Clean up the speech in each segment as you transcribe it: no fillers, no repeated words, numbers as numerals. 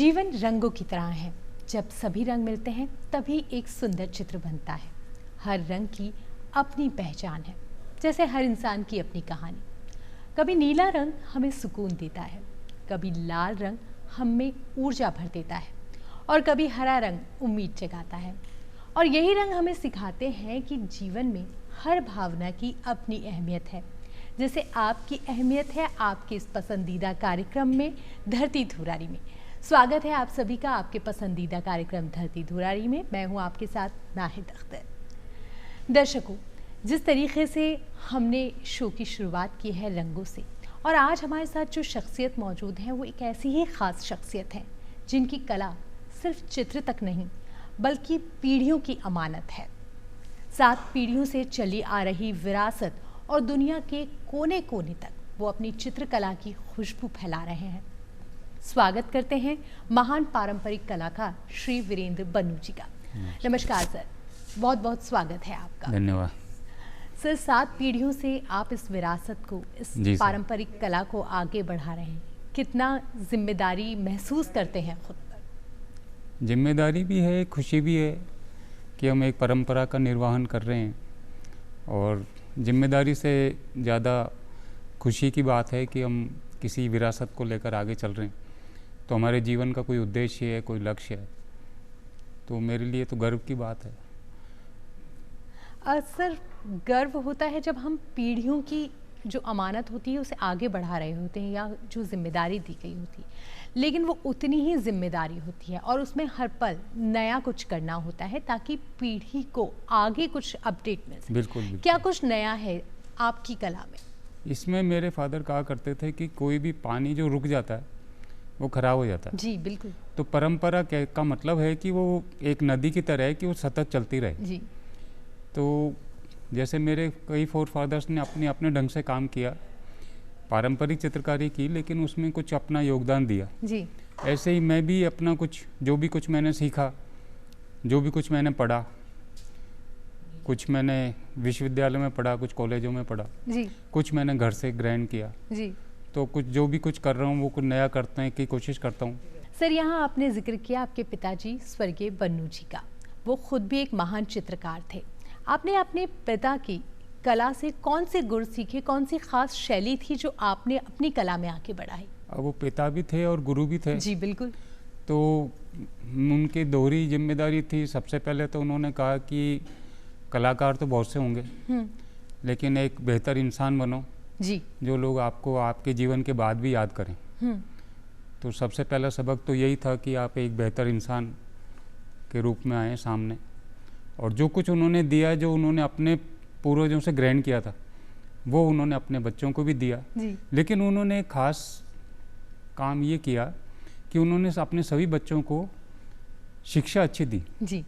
जीवन रंगों की तरह है। जब सभी रंग मिलते हैं तभी एक सुंदर चित्र बनता है। हर रंग की अपनी पहचान है, जैसे हर इंसान की अपनी कहानी। कभी नीला रंग हमें सुकून देता है, कभी लाल रंग हम में ऊर्जा भर देता है और कभी हरा रंग उम्मीद जगाता है। और यही रंग हमें सिखाते हैं कि जीवन में हर भावना की अपनी अहमियत है। जैसे आपकी अहमियत है आपके इस पसंदीदा कार्यक्रम में धरती धुरारी में। स्वागत है आप सभी का आपके पसंदीदा कार्यक्रम धरती धुरारी में। मैं हूं आपके साथ नाहिद अख्तर। दर्शकों, जिस तरीके से हमने शो की शुरुआत की है रंगों से, और आज हमारे साथ जो शख्सियत मौजूद है वो एक ऐसी ही ख़ास शख्सियत है जिनकी कला सिर्फ चित्र तक नहीं बल्कि पीढ़ियों की अमानत है। 7 पीढ़ियों से चली आ रही विरासत और दुनिया के कोने कोने तक वो अपनी चित्रकला की खुशबू फैला रहे हैं। स्वागत करते हैं महान पारंपरिक कलाकार श्री वीरेंद्र बन्नू जी का। नमस्कार सर, बहुत बहुत स्वागत है आपका। धन्यवाद सर। 7 पीढ़ियों से आप इस विरासत को, इस पारंपरिक कला को आगे बढ़ा रहे हैं। कितना जिम्मेदारी महसूस करते हैं खुद पर? जिम्मेदारी भी है, खुशी भी है कि हम एक परंपरा का निर्वहन कर रहे हैं, और जिम्मेदारी से ज़्यादा खुशी की बात है कि हम किसी विरासत को लेकर आगे चल रहे हैं। तो हमारे जीवन का कोई उद्देश्य है, कोई लक्ष्य है, तो मेरे लिए तो गर्व की बात है। सर, गर्व होता है जब हम पीढ़ियों की जो अमानत होती है उसे आगे बढ़ा रहे होते हैं, या जो जिम्मेदारी दी गई होती है, लेकिन वो उतनी ही जिम्मेदारी होती है और उसमें हर पल नया कुछ करना होता है ताकि पीढ़ी को आगे कुछ अपडेट मिल सके। बिल्कुल, बिल्कुल। क्या कुछ नया है आपकी कला में? इसमें मेरे फादर कहा करते थे कि कोई भी पानी जो रुक जाता है वो खराब हो जाता है। जी बिल्कुल। तो परंपरा का मतलब है कि वो एक नदी की तरह है कि वो सतत चलती रहे। जी। तो जैसे मेरे कई फोर फादर्स ने अपने अपने ढंग से काम किया, पारंपरिक चित्रकारी की, लेकिन उसमें कुछ अपना योगदान दिया। जी। ऐसे ही मैं भी अपना कुछ, जो भी कुछ मैंने सीखा, जो भी कुछ मैंने पढ़ा, कुछ मैंने विश्वविद्यालय में पढ़ा, कुछ कॉलेजों में पढ़ा, जी, कुछ मैंने घर से ग्रहण किया। जी। तो कुछ जो भी कुछ कर रहा हूँ वो कुछ नया करते हैं की कोशिश करता हूँ। सर, यहाँ आपने जिक्र किया आपके पिताजी स्वर्गीय बन्नू जी का। वो खुद भी एक महान चित्रकार थे। आपने अपने पिता की कला से कौन से गुण सीखे, कौन सी खास शैली थी जो आपने अपनी कला में आगे बढ़ाई? अब वो पिता भी थे और गुरु भी थे। जी बिल्कुल। तो उनकी दोहरी जिम्मेदारी थी। सबसे पहले तो उन्होंने कहा कि कलाकार तो बहुत से होंगे, लेकिन एक बेहतर इंसान बनो जी, जो लोग आपको आपके जीवन के बाद भी याद करें। तो सबसे पहला सबक तो यही था कि आप एक बेहतर इंसान के रूप में आए सामने, और जो कुछ उन्होंने दिया, जो उन्होंने अपने पूर्वजों से ग्रहण किया था, वो उन्होंने अपने बच्चों को भी दिया। जी। लेकिन उन्होंने एक खास काम ये किया कि उन्होंने अपने सभी बच्चों को शिक्षा अच्छी दी। जी।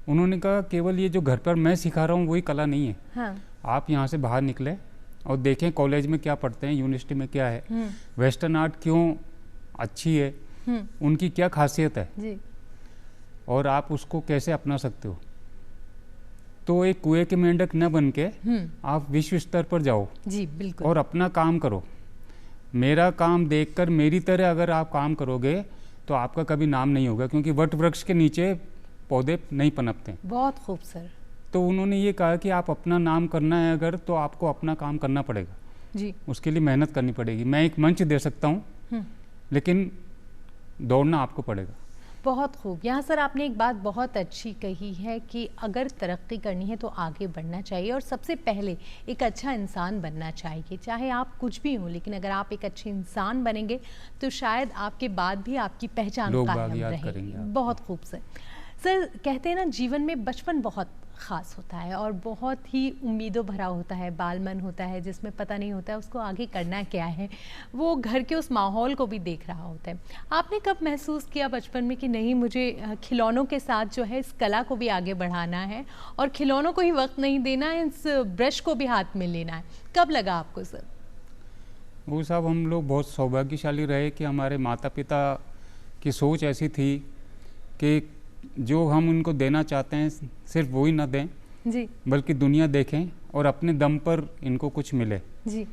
उन्होंने कहा केवल ये जो घर पर मैं सिखा रहा हूँ वही कला नहीं है। हाँ। आप यहाँ से बाहर निकले और देखें कॉलेज में क्या पढ़ते हैं, यूनिवर्सिटी में क्या है, वेस्टर्न आर्ट क्यों अच्छी है, उनकी क्या खासियत है, जी, और आप उसको कैसे अपना सकते हो। तो एक कुएं के मेंढक न बन के आप विश्व स्तर पर जाओ। जी बिल्कुल। और अपना काम करो। मेरा काम देखकर मेरी तरह अगर आप काम करोगे तो आपका कभी नाम नहीं होगा, क्योंकि वट वृक्ष के नीचे पौधे नहीं पनपते। बहुत खूब सर। तो उन्होंने ये कहा कि आप अपना नाम करना है अगर, तो आपको अपना काम करना पड़ेगा। जी। उसके लिए मेहनत करनी पड़ेगी। मैं एक मंच दे सकता हूँ, लेकिन दौड़ना आपको पड़ेगा। बहुत खूब। यहाँ सर आपने एक बात बहुत अच्छी कही है कि अगर तरक्की करनी है तो आगे बढ़ना चाहिए, और सबसे पहले एक अच्छा इंसान बनना चाहिए। चाहे आप कुछ भी हो, लेकिन अगर आप एक अच्छे इंसान बनेंगे तो शायद आपके बाद भी आपकी पहचान कायम रहेगी। बहुत खूब सर। सर, कहते हैं ना जीवन में बचपन बहुत ख़ास होता है और बहुत ही उम्मीदों भरा होता है, बालमन होता है जिसमें पता नहीं होता है उसको आगे करना क्या है। वो घर के उस माहौल को भी देख रहा होता है। आपने कब महसूस किया बचपन में कि नहीं, मुझे खिलौनों के साथ जो है इस कला को भी आगे बढ़ाना है और खिलौनों को ही वक्त नहीं देना है, इस ब्रश को भी हाथ में लेना है? कब लगा आपको सर? वो साहब, हम लोग बहुत सौभाग्यशाली रहे कि हमारे माता पिता की सोच ऐसी थी कि जो हम उनको देना चाहते हैं सिर्फ वही ना दें जी, बल्कि दुनिया देखें और अपने दम पर इनको कुछ मिले। जी।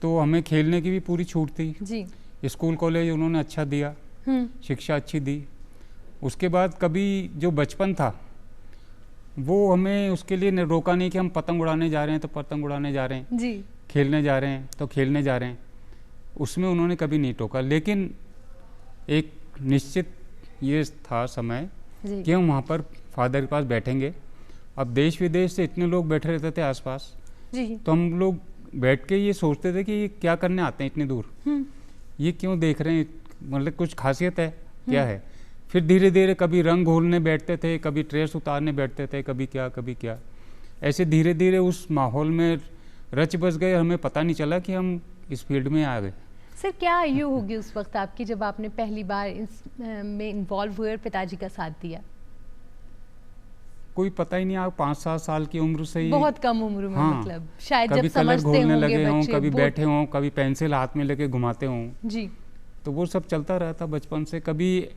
तो हमें खेलने की भी पूरी छूट थी। जी। स्कूल कॉलेज उन्होंने अच्छा दिया, शिक्षा अच्छी दी। उसके बाद कभी जो बचपन था वो हमें उसके लिए रोका नहीं कि हम पतंग उड़ाने जा रहे हैं तो पतंग उड़ाने जा रहे हैं जी। खेलने जा रहे हैं तो खेलने जा रहे हैं, उसमें उन्होंने कभी नहीं टोका। लेकिन एक निश्चित ये था समय कि हम वहाँ पर फादर के पास बैठेंगे। अब देश विदेश से इतने लोग बैठे रहते थे आसपास जी। तो हम लोग बैठ के ये सोचते थे कि ये क्या करने आते हैं इतनी दूर, ये क्यों देख रहे हैं, मतलब कुछ खासियत है क्या है। फिर धीरे धीरे कभी रंग घोलने बैठते थे, कभी ट्रेस उतारने बैठते थे, कभी क्या, ऐसे धीरे धीरे उस माहौल में रच बस गए, हमें पता नहीं चला कि हम इस फील्ड में आ गए। सर क्या आयु होगी उस वक्त आपकी जब आपने पहली बार इस में इन्वॉल्व हुए और पिताजी का साथ दिया? कोई पता ही नहीं, आप 5-7 साल की उम्र से ही, बहुत कम उम्र में। हाँ, मतलब शायद कभी जब कलर समझते घोलने होंगे लगे हों, बच्चे, कभी बैठे हों, कभी पेंसिल हाथ में लेके घुमाते हों जी। तो वो सब चलता रहता बचपन से। कभी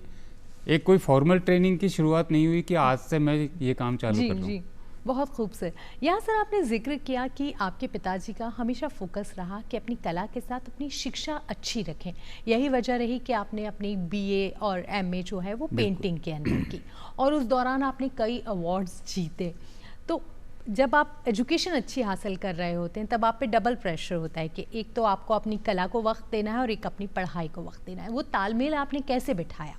एक कोई फॉर्मल ट्रेनिंग की शुरुआत नहीं हुई कि आज से मैं ये काम चालू कर रहा हूँ। जी, बहुत खूब सर। यहाँ सर आपने जिक्र किया कि आपके पिताजी का हमेशा फोकस रहा कि अपनी कला के साथ अपनी शिक्षा अच्छी रखें। यही वजह रही कि आपने अपनी बीए और एमए जो है वो पेंटिंग के अंदर की, और उस दौरान आपने कई अवार्ड्स जीते। तो जब आप एजुकेशन अच्छी हासिल कर रहे होते हैं तब आप पे डबल प्रेशर होता है कि एक तो आपको अपनी कला को वक्त देना है और एक अपनी पढ़ाई को वक्त देना है। वो तालमेल आपने कैसे बिठाया?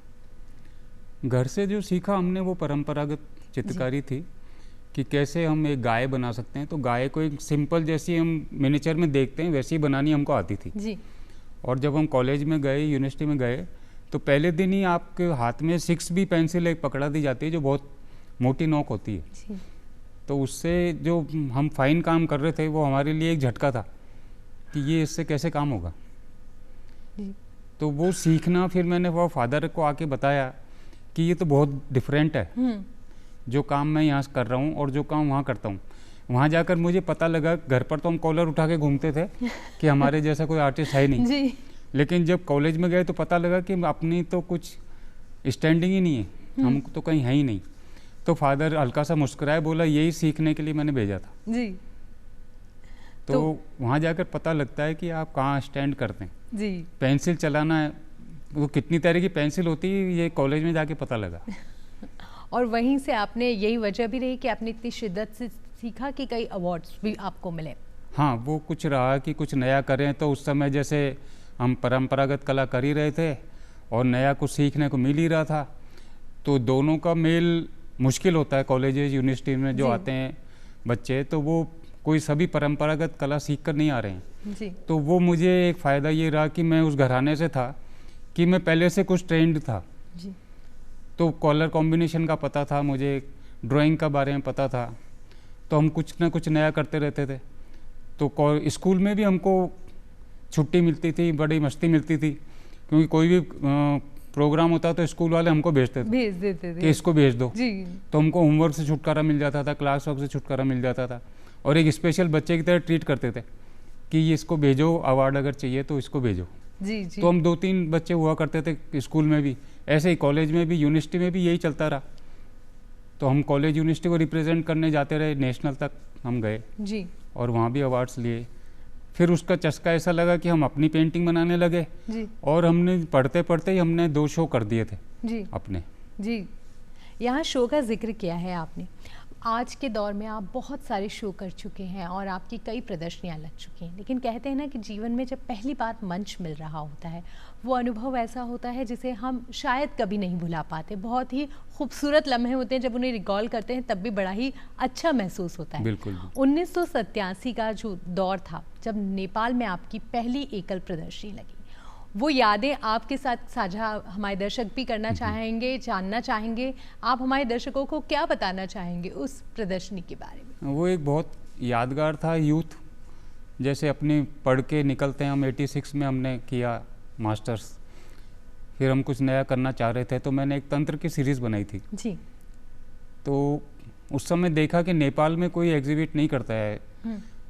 घर से जो सीखा हमने वो परंपरागत चित्रकारी थी कि कैसे हम एक गाय बना सकते हैं। तो गाय को एक सिंपल जैसी हम मिनिएचर में देखते हैं वैसी बनानी हमको आती थी जी। और जब हम कॉलेज में गए, यूनिवर्सिटी में गए, तो पहले दिन ही आपके हाथ में 6B पेंसिल एक पकड़ा दी जाती है जो बहुत मोटी नोक होती है जी। तो उससे जो हम फाइन काम कर रहे थे वो हमारे लिए एक झटका था कि ये इससे कैसे काम होगा जी। तो वो सीखना, फिर मैंने वो फादर को आके बताया कि ये तो बहुत डिफरेंट है जो काम मैं यहाँ कर रहा हूँ और जो काम वहाँ करता हूँ। वहाँ जाकर मुझे पता लगा, घर पर तो हम कॉलर उठा के घूमते थे कि हमारे जैसा कोई आर्टिस्ट है नहीं जी। लेकिन जब कॉलेज में गए तो पता लगा कि अपनी तो कुछ स्टैंडिंग ही नहीं है, हम तो कहीं है ही नहीं। तो फादर हल्का सा मुस्कुराया, बोला यही सीखने के लिए मैंने भेजा था जी। तो वहाँ जाकर पता लगता है कि आप कहाँ स्टैंड करते हैं। जी। पेंसिल चलाना है, वो कितनी तरह की पेंसिल होती है ये कॉलेज में जाके पता लगा। और वहीं से आपने, यही वजह भी रही कि आपने इतनी शिद्दत से सीखा कि कई अवार्ड्स भी आपको मिले। हाँ, वो कुछ रहा कि कुछ नया करें। तो उस समय जैसे हम परंपरागत कला कर ही रहे थे और नया कुछ सीखने को मिल ही रहा था, तो दोनों का मेल मुश्किल होता है। कॉलेजेस यूनिवर्सिटी में जो आते हैं बच्चे, तो वो कोई सभी परंपरागत कला सीख कर नहीं आ रहे हैं जी। तो वो मुझे एक फ़ायदा ये रहा कि मैं उस घराने से था कि मैं पहले से कुछ ट्रेंड था जी। तो कलर कॉम्बिनेशन का पता था, मुझे ड्राइंग का बारे में पता था, तो हम कुछ ना कुछ नया करते रहते थे। तो स्कूल में भी हमको छुट्टी मिलती थी, बड़ी मस्ती मिलती थी, क्योंकि कोई भी प्रोग्राम होता तो स्कूल वाले हमको भेज देते थे कि इसको भेज दो जी। तो हमको होमवर्क से छुटकारा मिल जाता था, क्लास वर्क से छुटकारा मिल जाता था और एक स्पेशल बच्चे की तरह ट्रीट करते थे कि ये इसको भेजो, अवार्ड अगर चाहिए तो इसको भेजो। जी। जी। तो हम 2-3 बच्चे हुआ करते थे स्कूल में भी, ऐसे ही कॉलेज में भी, यूनिवर्सिटी में भी यही चलता रहा। तो हम कॉलेज यूनिवर्सिटी को रिप्रेजेंट करने जाते रहे, नेशनल तक हम गए जी। और वहाँ भी अवार्ड्स लिए। फिर उसका चस्का ऐसा लगा कि हम अपनी पेंटिंग बनाने लगे जी। और हमने पढ़ते पढ़ते ही हमने 2 शो कर दिए थे जी। अपने। जी। यहाँ शो का जिक्र किया है आपने। आज के दौर में आप बहुत सारे शो कर चुके हैं और आपकी कई प्रदर्शनियाँ लग चुकी हैं, लेकिन कहते हैं ना कि जीवन में जब पहली बार मंच मिल रहा होता है वो अनुभव ऐसा होता है जिसे हम शायद कभी नहीं भुला पाते। बहुत ही खूबसूरत लम्हे होते हैं, जब उन्हें रिकॉल करते हैं तब भी बड़ा ही अच्छा महसूस होता है। बिल्कुल। 1987 का जो दौर था जब नेपाल में आपकी पहली एकल प्रदर्शनी लगी, वो यादें आपके साथ साझा हमारे दर्शक भी करना चाहेंगे, जानना चाहेंगे। आप हमारे दर्शकों को क्या बताना चाहेंगे उस प्रदर्शनी के बारे में? वो एक बहुत यादगार था। यूथ जैसे अपनी पढ़ के निकलते हैं, हम 86 में हमने किया मास्टर्स, फिर हम कुछ नया करना चाह रहे थे तो मैंने एक तंत्र की सीरीज़ बनाई थी जी। तो उस समय देखा कि नेपाल में कोई एग्जिबिट नहीं करता है,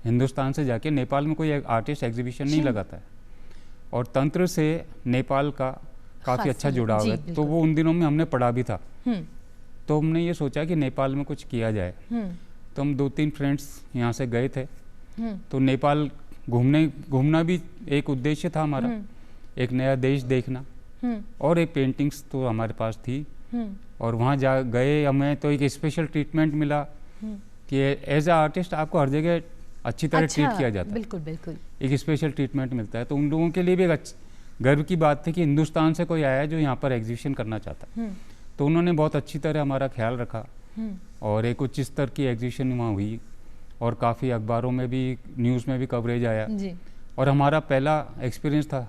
हिंदुस्तान से जाके नेपाल में कोई आर्टिस्ट एग्जीबिशन नहीं लगाता है और तंत्र से नेपाल का काफ़ी अच्छा जुड़ाव है। तो वो उन दिनों में हमने पढ़ा भी था तो हमने ये सोचा कि नेपाल में कुछ किया जाए। तो हम 2-3 फ्रेंड्स यहाँ से गए थे तो नेपाल घूमना भी एक उद्देश्य था हमारा, एक नया देश देखना। और एक पेंटिंग्स तो हमारे पास थी। और वहाँ जा गए हमें तो एक स्पेशल ट्रीटमेंट मिला कि एज ए आर्टिस्ट आपको हर जगह अच्छी तरह ट्रीट किया जाता है। बिल्कुल बिल्कुल, एक स्पेशल ट्रीटमेंट मिलता है। तो उन लोगों के लिए भी एक गर्व की बात थी कि हिंदुस्तान से कोई आया है जो यहाँ पर एग्जीबिशन करना चाहता है। तो उन्होंने बहुत अच्छी तरह हमारा ख्याल रखा और एक उच्च स्तर की एग्जीबिशन वहाँ हुई और काफ़ी अखबारों में भी, न्यूज़ में भी कवरेज आया जी। और हमारा पहला एक्सपीरियंस था।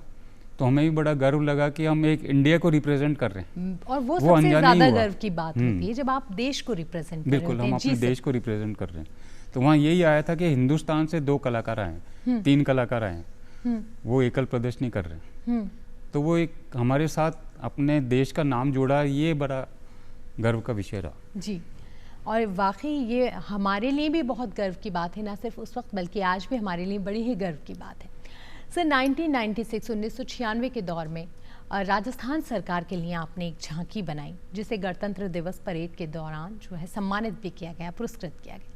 तो हमें भी बड़ा गर्व लगा कि हम एक इंडिया को रिप्रेजेंट कर रहे हैं और वो सबसे ज़्यादा गर्व की बात होती है जब आप देश को रिप्रेजेंट कर रहे हैं। बिल्कुल, हम अपने देश को रिप्रेजेंट कर रहे हैं। तो वहाँ यही आया था कि हिंदुस्तान से 2 कलाकार आए हैं, 3 कलाकार आए हैं, वो एकल प्रदर्शनी कर रहे हैं। तो वो एक हमारे साथ अपने देश का नाम जोड़ा, ये बड़ा गर्व का विषय रहा। जी, और वाकई ये हमारे लिए भी बहुत गर्व की बात है, ना सिर्फ उस वक्त बल्कि आज भी हमारे लिए बड़ी ही गर्व की बात है। सर 1996 के दौर में राजस्थान सरकार के लिए आपने एक झांकी बनाई जिसे गणतंत्र दिवस परेड के दौरान जो है सम्मानित भी किया गया, पुरस्कृत किया गया।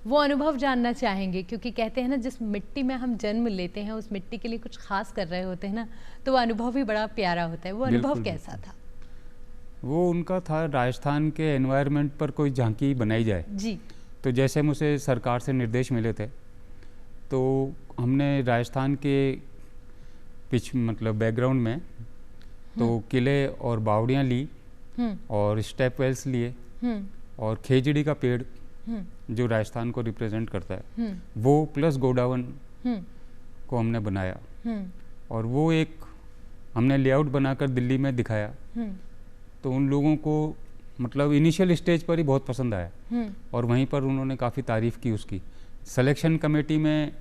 वो अनुभव जानना चाहेंगे, क्योंकि कहते हैं ना जिस मिट्टी में हम जन्म लेते हैं उस मिट्टी के लिए कुछ खास कर रहे होते हैं ना, तो वो अनुभव भी बड़ा प्यारा होता है। वो अनुभव कैसा था? वो उनका था राजस्थान के एनवायरनमेंट पर कोई झांकी बनाई जाए जी। तो जैसे मुझे सरकार से निर्देश मिले थे तो हमने राजस्थान के मतलब बैकग्राउंड में तो किले और बावड़ियाँ ली और स्टेप वेल्स लिए और खेजड़ी का पेड़ जो राजस्थान को रिप्रेजेंट करता है वो प्लस गोडावन को हमने बनाया और वो एक हमने लेआउट बनाकर दिल्ली में दिखाया। तो उन लोगों को मतलब इनिशियल स्टेज पर ही बहुत पसंद आया और वहीं पर उन्होंने काफ़ी तारीफ़ की उसकी। सिलेक्शन कमेटी में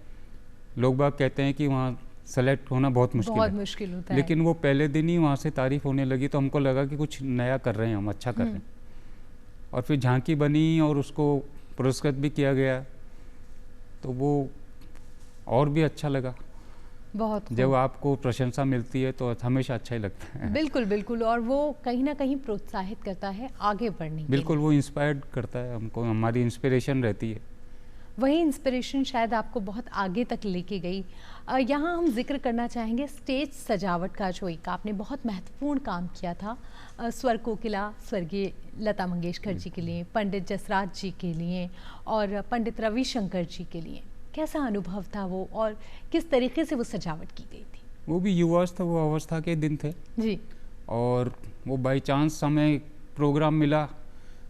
लोग बाग कहते हैं कि वहाँ सेलेक्ट होना बहुत मुश्किल होता है, लेकिन वो पहले दिन ही वहाँ से तारीफ़ होने लगी तो हमको लगा कि कुछ नया कर रहे हैं, हम अच्छा कर रहे हैं। और फिर झांकी बनी और उसको पुरस्कृत भी किया गया तो वो और भी अच्छा लगा। बहुत जब आपको प्रशंसा मिलती है तो हमेशा अच्छा ही लगता है। बिल्कुल बिल्कुल, और वो कहीं ना कहीं प्रोत्साहित करता है आगे बढ़ने के बिल्कुल, वो इंस्पायर्ड करता है हमको, हमारी इंस्पिरेशन रहती है। वही इंस्पिरेशन शायद आपको बहुत आगे तक लेके गई। यहाँ हम जिक्र करना चाहेंगे स्टेज सजावट का, जो एक आपने बहुत महत्वपूर्ण काम किया था स्वर कोकिला स्वर्गीय लता मंगेशकर जी के लिए, पंडित जसराज जी के लिए और पंडित रविशंकर जी के लिए। कैसा अनुभव था वो और किस तरीके से वो सजावट की गई थी? वो भी युवावस्था, वो अवस्था के दिन थे जी। और वो बाई चांस हमें प्रोग्राम मिला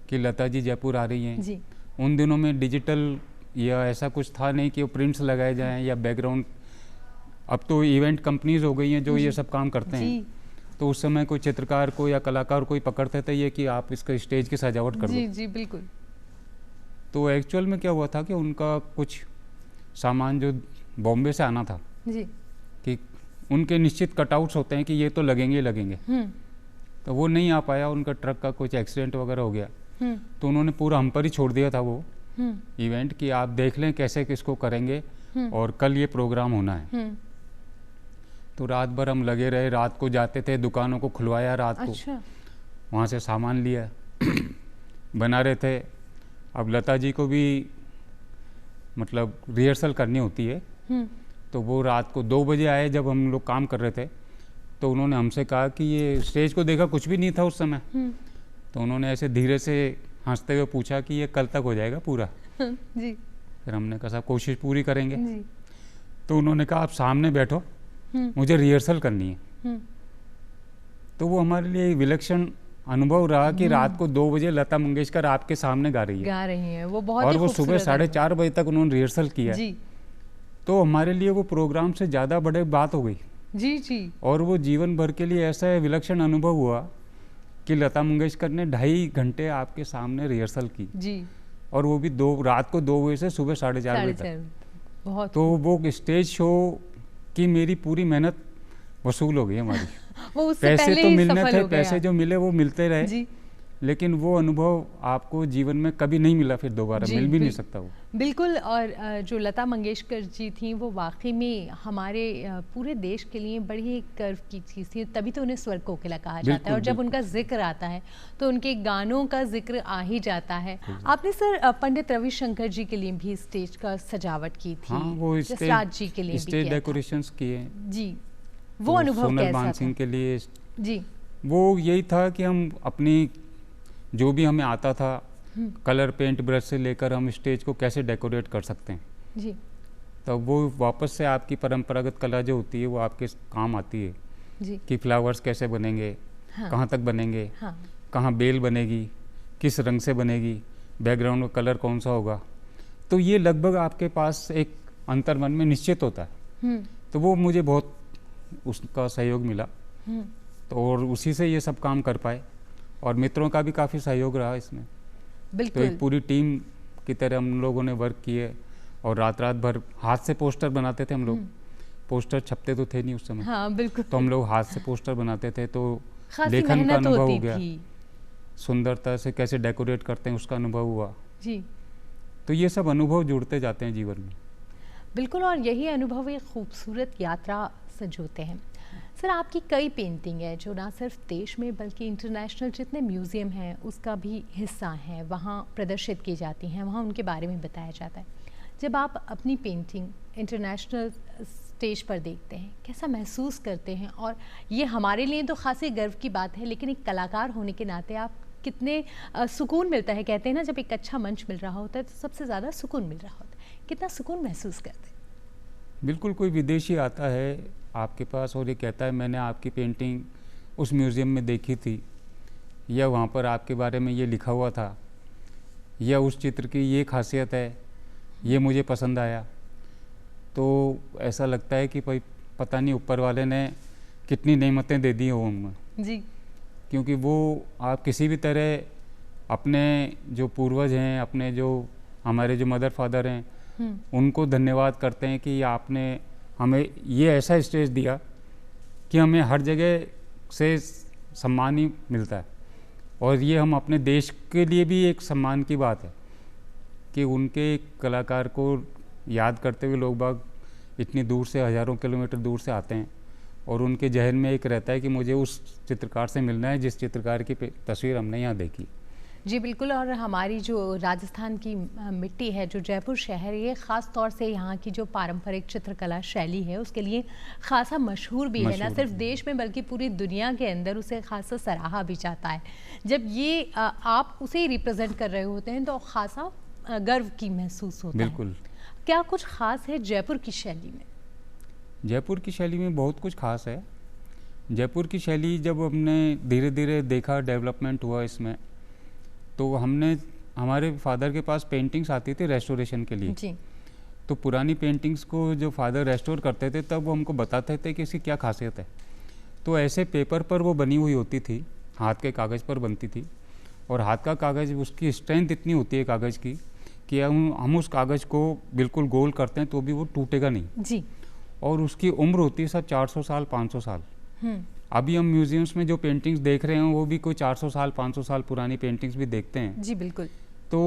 कि लता जी जयपुर आ रही हैं जी। उन दिनों में डिजिटल या ऐसा कुछ था नहीं कि वो प्रिंट्स लगाए जाएं या बैकग्राउंड। अब तो इवेंट कंपनीज हो गई हैं जो ये सब काम करते हैं। तो उस समय कोई चित्रकार को या कलाकार कोई पकड़ते थे ये कि आप इसका स्टेज की सजावट कर दो। जी जी बिल्कुल। तो एक्चुअल में क्या हुआ था कि उनका कुछ सामान जो बॉम्बे से आना था जी, कि उनके निश्चित कटआउट्स होते हैं कि ये तो लगेंगे तो वो नहीं आ पाया, उनका ट्रक का कुछ एक्सीडेंट वगैरह हो गया। तो उन्होंने पूरा हम पर ही छोड़ दिया था वो इवेंट कि आप देख लें कैसे किसको करेंगे और कल ये प्रोग्राम होना है। तो रात भर हम लगे रहे, रात को जाते थे, दुकानों को खुलवाया रात को। अच्छा। वहाँ से सामान लिया बना रहे थे। अब लता जी को भी मतलब रिहर्सल करनी होती है तो वो रात को 2 बजे आए जब हम लोग काम कर रहे थे। तो उन्होंने हमसे कहा कि ये स्टेज को देखा कुछ भी नहीं था उस समय। तो उन्होंने ऐसे धीरे से हंसते हुए पूछा कि ये कल तक हो जाएगा पूरा? जी। फिर हमने कहा साहब कोशिश पूरी करेंगे जी। तो उन्होंने कहा आप सामने बैठो, मुझे रिहर्सल करनी है। तो वो हमारे लिए विलक्षण अनुभव रहा कि रात को 2 बजे लता मंगेशकर आपके सामने गा रही है वो बहुत और वो सुबह 4:30 बजे तक उन्होंने रिहर्सल किया जी। तो हमारे लिए वो प्रोग्राम से ज़्यादा बड़े बात हो गई। जी जी। और वो जीवन भर के लिए ऐसा विलक्षण अनुभव हुआ कि लता मंगेशकर ने 2.5 घंटे आपके सामने रिहर्सल की जी। और वो भी रात को 2 बजे से सुबह 4:30 बजे तक। बहुत। तो वो स्टेज शो की मेरी पूरी मेहनत वसूल हो गई हमारी। वो उससे पैसे पहले तो ही मिलने सफल थे, हो गया। पैसे जो मिले वो मिलते रहे जी। लेकिन वो अनुभव आपको जीवन में कभी नहीं मिला, फिर दोबारा मिल भी नहीं सकता वो। बिल्कुल। और जो लता मंगेशकर जी थी वो वाकई में हमारे पूरे देश के लिए बड़ी ही गर्व की चीज़ थी, तभी तो उन्हें स्वर कोकिला कहा जाता है। और जब उनका जिक्र आता है तो उनके गानों का जिक्र आ ही जाता है। आपने सर पंडित रविशंकर जी के लिए भी स्टेज का सजावट की थी। हाँ, वो जसराज जी के लिए स्टेज डेकोरेशंस किए जी। वो अनुभव कैसा था? सिंह के लिए जी। वो यही था कि हम अपनी जो भी हमें आता था कलर पेंट ब्रश से लेकर हम स्टेज को कैसे डेकोरेट कर सकते हैं जी। तो वो वापस से आपकी परंपरागत कला जो होती है वो आपके काम आती है जी। कि फ्लावर्स कैसे बनेंगे, हाँ। कहाँ तक बनेंगे, हाँ। कहाँ बेल बनेगी, किस रंग से बनेगी, बैकग्राउंड का कलर कौन सा होगा, तो ये लगभग आपके पास एक अंतर्मन में निश्चित होता है। तो वो मुझे बहुत उसका सहयोग मिला तो और उसी से ये सब काम कर पाए और मित्रों का भी काफ़ी सहयोग रहा इसमें। बिल्कुल। तो एक पूरी टीम की तरह हम लोगों ने वर्क किए और रात रात भर हाथ से पोस्टर बनाते थे हम लोग। पोस्टर छपते तो थे नहीं उस समय। हाँ बिल्कुल। तो हम लोग हाथ से पोस्टर बनाते थे तो खासी लेखन का मेहनत अनुभव होती हो गया, थी। सुंदरता से कैसे डेकोरेट करते हैं उसका अनुभव हुआ। जी। तो ये सब अनुभव जुड़ते जाते हैं जीवन में। बिल्कुल, और यही अनुभव एक खूबसूरत यात्रा संजोते हैं। सर, आपकी कई पेंटिंग है जो ना सिर्फ देश में बल्कि इंटरनेशनल जितने म्यूज़ियम हैं उसका भी हिस्सा हैं, वहाँ प्रदर्शित की जाती हैं, वहाँ उनके बारे में बताया जाता है। जब आप अपनी पेंटिंग इंटरनेशनल स्टेज पर देखते हैं कैसा महसूस करते हैं? और ये हमारे लिए तो खासी गर्व की बात है, लेकिन एक कलाकार होने के नाते आप कितने सुकून मिलता है, कहते हैं ना जब एक अच्छा मंच मिल रहा होता है तो सबसे ज़्यादा सुकून मिल रहा होता है, कितना सुकून महसूस करते हैं? बिल्कुल, कोई विदेशी आता है आपके पास और ये कहता है मैंने आपकी पेंटिंग उस म्यूज़ियम में देखी थी या वहाँ पर आपके बारे में ये लिखा हुआ था या उस चित्र की ये खासियत है, ये मुझे पसंद आया, तो ऐसा लगता है कि भाई पता नहीं ऊपर वाले ने कितनी नेमतें दे दी हो हमें जी। क्योंकि वो आप किसी भी तरह अपने जो पूर्वज हैं, अपने जो हमारे जो मदर फादर हैं उनको धन्यवाद करते हैं कि आपने हमें ये ऐसा स्टेज दिया कि हमें हर जगह से सम्मान ही मिलता है और ये हम अपने देश के लिए भी एक सम्मान की बात है कि उनके कलाकार को याद करते हुए लोग बाग इतनी दूर से हज़ारों किलोमीटर दूर से आते हैं और उनके जहन में एक रहता है कि मुझे उस चित्रकार से मिलना है जिस चित्रकार की तस्वीर हमने यहाँ देखी। जी बिल्कुल, और हमारी जो राजस्थान की मिट्टी है, जो जयपुर शहर, ये ख़ास तौर से यहाँ की जो पारंपरिक चित्रकला शैली है उसके लिए खासा मशहूर भी है, ना सिर्फ देश में बल्कि पूरी दुनिया के अंदर उसे खासा सराहा भी जाता है। जब ये आप उसे रिप्रेजेंट कर रहे होते हैं तो खासा गर्व की महसूस होता है। बिल्कुल। क्या कुछ ख़ास है जयपुर की शैली में? जयपुर की शैली में बहुत कुछ खास है। जयपुर की शैली जब हमने धीरे धीरे देखा, डेवलपमेंट हुआ इसमें, तो हमने हमारे फादर के पास पेंटिंग्स आती थी रेस्टोरेशन के लिए जी। तो पुरानी पेंटिंग्स को जो फादर रेस्टोर करते थे तब वो हमको बताते थे कि इसकी क्या खासियत है। तो ऐसे पेपर पर वो बनी हुई होती थी, हाथ के कागज़ पर बनती थी और हाथ का कागज़ उसकी स्ट्रेंथ इतनी होती है कागज़ की कि हम उस कागज़ को बिल्कुल गोल करते हैं तो भी वो टूटेगा नहीं जी। और उसकी उम्र होती है सर 400 साल 500 साल। अभी हम म्यूजियम्स में जो पेंटिंग्स देख रहे हैं वो भी कोई 400 साल 500 साल पुरानी पेंटिंग्स भी देखते हैं। जी बिल्कुल। तो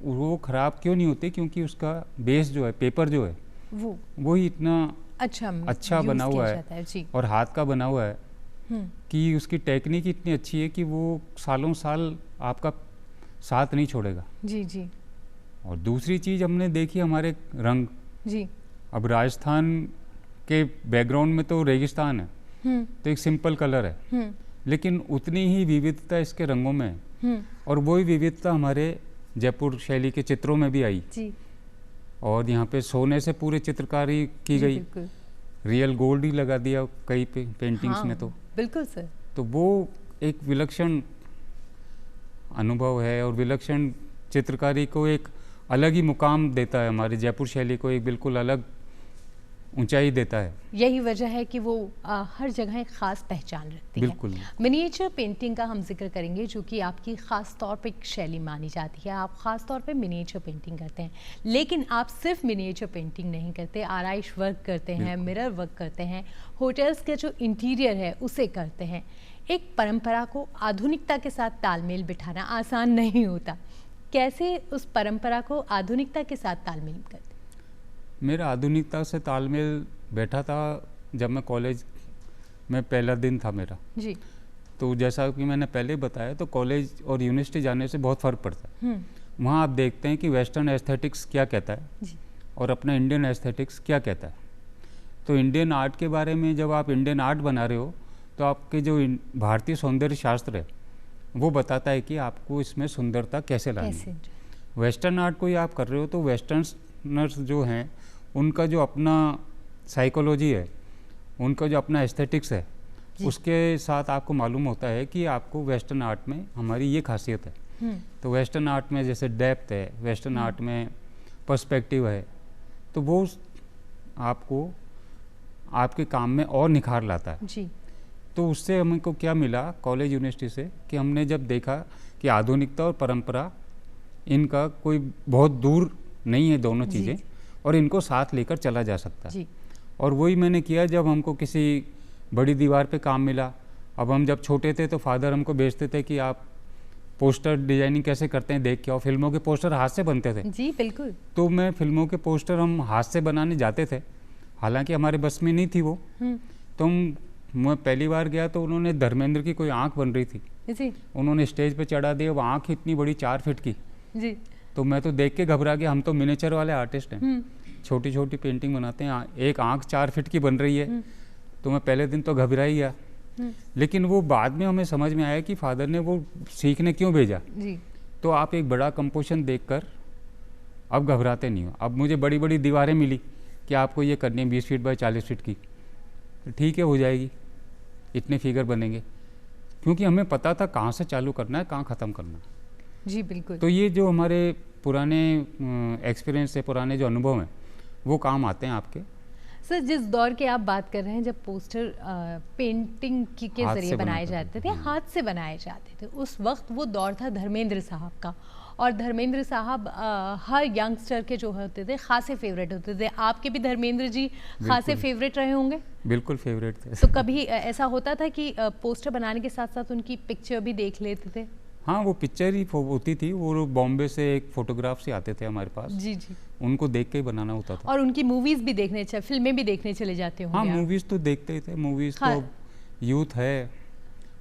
वो ख़राब क्यों नहीं होती? क्योंकि उसका बेस जो है, पेपर जो है, वो ही इतना अच्छा बना हुआ है जी। और हाथ का बना हुआ है कि उसकी टेक्निक इतनी अच्छी है कि वो सालों साल आपका साथ नहीं छोड़ेगा। जी जी। और दूसरी चीज़ हमने देखी हमारे रंग जी। अब राजस्थान के बैकग्राउंड में तो रेगिस्तान है तो एक सिंपल कलर है लेकिन उतनी ही विविधता इसके रंगों में है और वही विविधता हमारे जयपुर शैली के चित्रों में भी आई जी। और यहाँ पे सोने से पूरी चित्रकारी की गई, रियल गोल्ड ही लगा दिया कई पेंटिंग्स में। तो बिल्कुल सर, तो वो एक विलक्षण अनुभव है और विलक्षण चित्रकारी को एक अलग ही मुकाम देता है, हमारी जयपुर शैली को एक बिल्कुल अलग ऊंचाई देता है। यही वजह है कि वो हर जगह एक ख़ास पहचान रखती है। बिल्कुल। मिनिएचर पेंटिंग का हम जिक्र करेंगे जो कि आपकी ख़ास तौर पे एक शैली मानी जाती है। आप ख़ास तौर पे मिनिएचर पेंटिंग करते हैं, लेकिन आप सिर्फ मिनिएचर पेंटिंग नहीं करते, आराइश वर्क करते हैं, मिरर वर्क करते हैं, होटल्स के जो इंटीरियर है उसे करते हैं। एक परंपरा को आधुनिकता के साथ तालमेल बिठाना आसान नहीं होता, कैसे उस परंपरा को आधुनिकता के साथ तालमेल करते? मेरा आधुनिकता से तालमेल बैठा था जब मैं कॉलेज में पहला दिन था मेरा जी। तो जैसा कि मैंने पहले बताया तो कॉलेज और यूनिवर्सिटी जाने से बहुत फ़र्क पड़ता है। वहाँ आप देखते हैं कि वेस्टर्न एस्थेटिक्स क्या कहता है जी। और अपना इंडियन एस्थेटिक्स क्या कहता है। तो इंडियन आर्ट के बारे में जब आप इंडियन आर्ट बना रहे हो तो आपके जो भारतीय सौंदर्य शास्त्र है वो बताता है कि आपको इसमें सुंदरता कैसे लानी है। वेस्टर्न आर्ट को ही आप कर रहे हो तो वेस्टर्नर्स जो हैं उनका जो अपना साइकोलॉजी है, उनका जो अपना एस्थेटिक्स है, उसके साथ आपको मालूम होता है कि आपको वेस्टर्न आर्ट में हमारी ये खासियत है। तो वेस्टर्न आर्ट में जैसे डेप्थ है, वेस्टर्न आर्ट में पर्सपेक्टिव है, तो वो आपको आपके काम में और निखार लाता है जी। तो उससे हमको क्या मिला कॉलेज यूनिवर्सिटी से कि हमने जब देखा कि आधुनिकता और परंपरा इनका कोई बहुत दूर नहीं है दोनों चीज़ें, और इनको साथ लेकर चला जा सकता है। और वही मैंने किया जब हमको किसी बड़ी दीवार पे काम मिला। अब हम जब छोटे थे तो फादर हमको भेजते थे कि आप पोस्टर डिजाइनिंग कैसे करते हैं देख के आओ। फिल्मों के पोस्टर हाथ से बनते थे। जी बिल्कुल। तो मैं फिल्मों के पोस्टर हम हाथ से बनाने जाते थे, हालांकि हमारे बस में नहीं थी वो। तो मैं पहली बार गया तो उन्होंने धर्मेंद्र की कोई आंख बन रही थी जी। उन्होंने स्टेज पे चढ़ा दी, वो आंख इतनी बड़ी 4 फीट की जी। तो मैं तो देख के घबरा गया। हम तो मिनिएचर वाले आर्टिस्ट हैं, छोटी छोटी पेंटिंग बनाते हैं, एक आंख 4 फीट की बन रही है। तो मैं पहले दिन तो घबरा ही गया, लेकिन वो बाद में हमें समझ में आया कि फादर ने वो सीखने क्यों भेजा जी। तो आप एक बड़ा कंपोजिशन देखकर अब घबराते नहीं हो। अब मुझे बड़ी बड़ी दीवारें मिली कि आपको ये करनी है 20 फीट बाय 40 फीट की, ठीक है हो जाएगी, इतने फिगर बनेंगे, क्योंकि हमें पता था कहाँ से चालू करना है कहाँ ख़त्म करना है। जी बिल्कुल। तो ये जो हमारे पुराने एक्सपीरियंस है, पुराने जो अनुभव हैं वो काम आते हैं आपके। सर जिस दौर की आप बात कर रहे हैं जब पोस्टर पेंटिंग के जरिए बनाए जाते थे, हाथ से बनाए जाते थे, उस वक्त वो दौर था धर्मेंद्र साहब का। और धर्मेंद्र साहब हर यंगस्टर के जो होते थे खासे फेवरेट होते थे। आपके भी धर्मेंद्र जी खासे फेवरेट रहे होंगे? बिल्कुल फेवरेट थे। तो कभी ऐसा होता था कि पोस्टर बनाने के साथ साथ उनकी पिक्चर भी देख लेते थे? हाँ, वो पिक्चर ही होती थी, वो बॉम्बे से एक फोटोग्राफ से आते थे हमारे पास। जी जी। उनको देख के ही बनाना होता था। और उनकी मूवीज भी देखने, फिल्में भी देखने चले जाते होंगे? हाँ, मूवीज तो देखते ही थे। मूवीज तो यूथ है